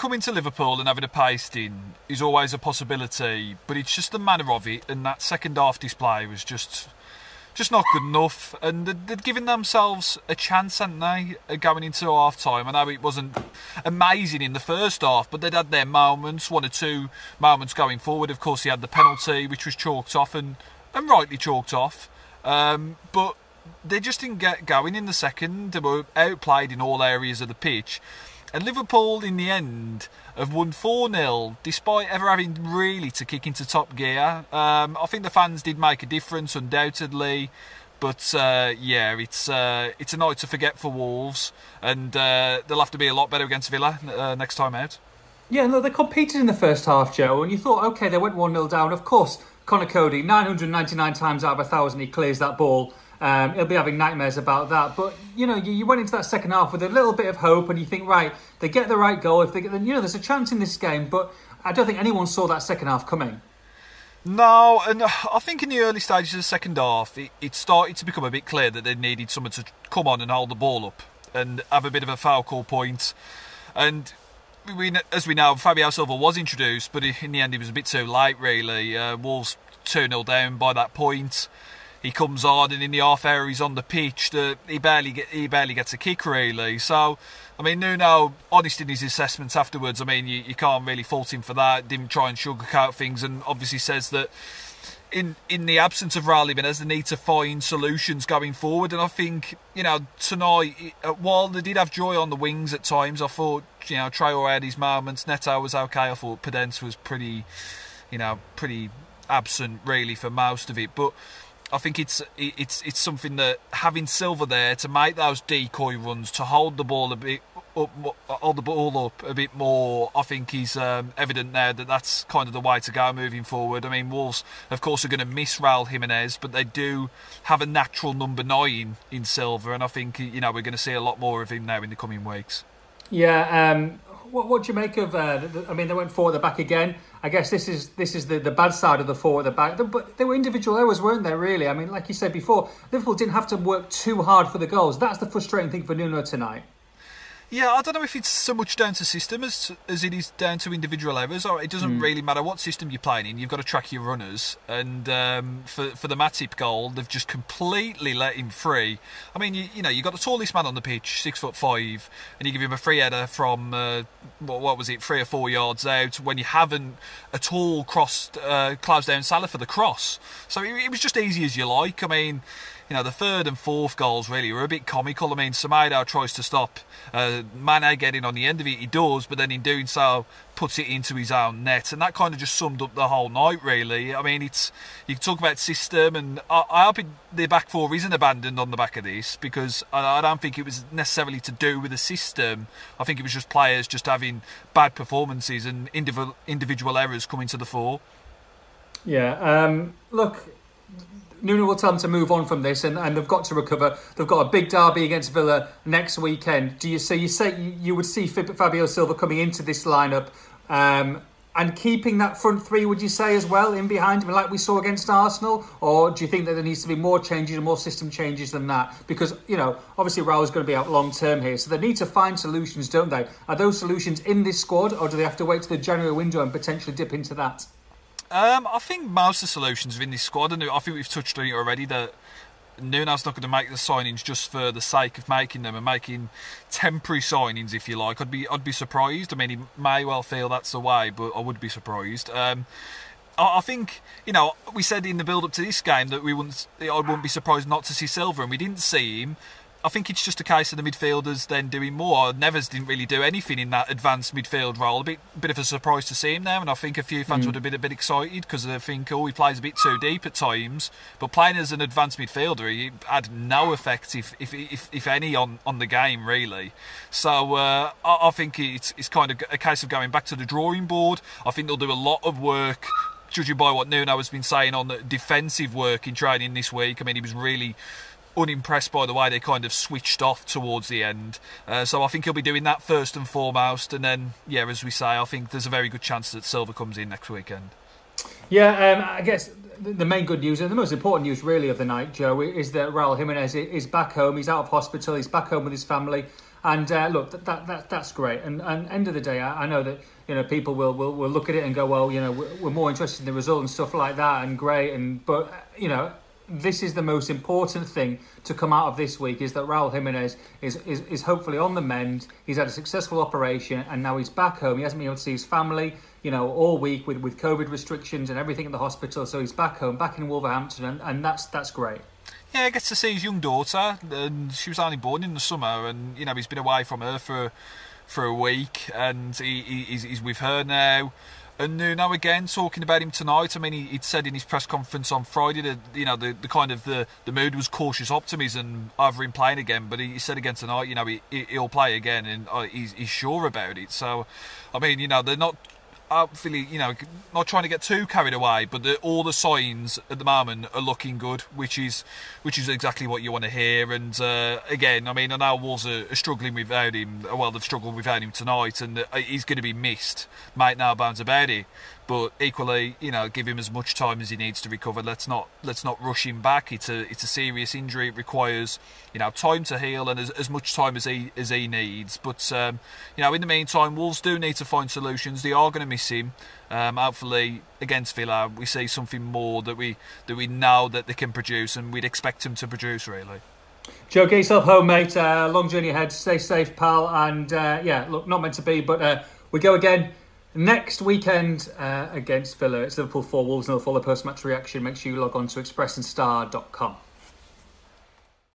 coming to Liverpool and having a pasting is always a possibility, but it's just the manner of it, and that second half display was just not good enough. And they'd given themselves a chance, hadn't they, going into half time. I know it wasn't amazing in the first half, but they'd had their moments, one or two moments going forward. Of course, he had the penalty, which was chalked off, and rightly chalked off. But they just didn't get going in the second. They were outplayed in all areas of the pitch. And Liverpool, in the end, have won 4-0, despite ever having really to kick into top gear. I think the fans did make a difference, undoubtedly. But, it's a night to forget for Wolves. And they'll have to be a lot better against Villa next time out. Yeah, no, they competed in the first half, Joe, and you thought, OK, they went 1-0 down. Of course, Conor Cody, 999 times out of 1,000, he clears that ball. He'll be having nightmares about that. But, you went into that second half with a little bit of hope and you think, right, they get the right goal. If they get, there's a chance in this game. But I don't think anyone saw that second half coming. No, and I think in the early stages of the second half, it started to become a bit clear that they needed someone to come on and hold the ball up and have a bit of a foul call point. And as we know, Fabio Silva was introduced, but in the end, he was a bit too late, really. Wolves 2-0 down by that point. He comes on, and in the half hour he's on the pitch. He barely gets a kick, really. So, I mean, Nuno, honest in his assessments afterwards, I mean, you can't really fault him for that. Didn't try and sugarcoat things, and obviously says that in the absence of Raul Jimenez, they need to find solutions going forward. And I think, tonight, while they did have joy on the wings at times, I thought, Traore had his moments. Neto was okay. I thought Podence was pretty absent, really, for most of it. But I think it's something that having Silva there to make those decoy runs, to hold the ball up a bit more, I think is evident now that that's kind of the way to go moving forward. I mean, Wolves, of course, are going to miss Raul Jimenez, but they do have a natural number 9 in Silva, and I think we're going to see a lot more of him now in the coming weeks. Yeah. What do you make of? They went 4 at the back again. I guess this is the bad side of the 4 at the back. But there were individual errors, weren't there? Really. I mean, like you said before, Liverpool didn't have to work too hard for the goals. That's the frustrating thing for Nuno tonight. Yeah, I don't know if it's so much down to system as it is down to individual errors. Or it doesn't really matter what system you're playing in. You've got to track your runners. And for the Matip goal, they've just completely let him free. I mean, you've got the tallest man on the pitch, 6'5", and you give him a free header from 3 or 4 yards out when you haven't at all closed down Salah for the cross. So it was just easy as you like. I mean, the third and fourth goals really were a bit comical. I mean, Semedo tries to stop Mane getting on the end of it. He does, but then in doing so, puts it into his own net. And that kind of just summed up the whole night, really. I mean, you can talk about system, and I hope the back 4 isn't abandoned on the back of this, because I don't think it was necessarily to do with the system. I think it was just players just having bad performances and individual errors coming to the fore. Yeah, look, Nuno will tell them to move on from this, and they've got to recover. They've got a big derby against Villa next weekend. You say you would see Fabio Silva coming into this lineup and keeping that front 3, would you say, as well, in behind him, like we saw against Arsenal? Or do you think that there needs to be more changes and more system changes than that? Because, obviously Raul's going to be out long term here, so they need to find solutions, don't they? Are those solutions in this squad, or do they have to wait to the January window and potentially dip into that? I think most of the solutions are in this squad, and I think we've touched on it already, that Nuno's not going to make the signings just for the sake of making them and making temporary signings, if you like. I'd be surprised. I mean, he may well feel that's the way, but I would be surprised. I think, we said in the build-up to this game that I wouldn't be surprised not to see Silva, and we didn't see him. I think it's just a case of the midfielders then doing more. Nevers didn't really do anything in that advanced midfield role. A bit of a surprise to see him there, and I think a few fans would have been a bit excited because they think, he plays a bit too deep at times. But playing as an advanced midfielder, he had no effect, if any, on the game, really. So I think it's kind of a case of going back to the drawing board. I think they'll do a lot of work, judging by what Nuno has been saying on the defensive work in training this week. I mean, he was really unimpressed by the way they kind of switched off towards the end. So I think he'll be doing that first and foremost. And then, as we say, I think there's a very good chance that Silva comes in next weekend. Yeah, I guess the main good news and the most important news really of the night, Joe, is that Raul Jimenez is back home. He's out of hospital. He's back home with his family. And look, that's great. And end of the day, I know that people will look at it and go, well, we're more interested in the result and stuff like that, and great. But this is the most important thing to come out of this week, is that Raul Jimenez is hopefully on the mend. He's had a successful operation and now he's back home. He hasn't been able to see his family, all week with COVID restrictions and everything at the hospital. So he's back home, back in Wolverhampton, and that's great. Yeah, he gets to see his young daughter, and she was only born in the summer, and he's been away from her for a week, and he's with her now. And Nuno again talking about him tonight. I mean, he'd said in his press conference on Friday that the kind of the mood was cautious optimism over him playing again. But he said again tonight, he'll play again, and he's sure about it. So, I mean, they're not hopefully, not trying to get too carried away, but all the signs at the moment are looking good, which is exactly what you want to hear. And again, I mean, I know Wolves are struggling without him. Well, they've struggled without him tonight, and he's going to be missed. Make no bounds about it. But equally, give him as much time as he needs to recover. Let's not rush him back. It's a serious injury. It requires time to heal, and as much time as he needs. But in the meantime, Wolves do need to find solutions. They are going to miss him. Hopefully against Villa, we see something more that we know that they can produce, and we'd expect them to produce really. Joe, get yourself home, mate. Long journey ahead. Stay safe, pal. And look, not meant to be, but we go again next weekend against Villa. It's Liverpool 4, Wolves 0 for the post-match reaction. Make sure you log on to expressandstar.com.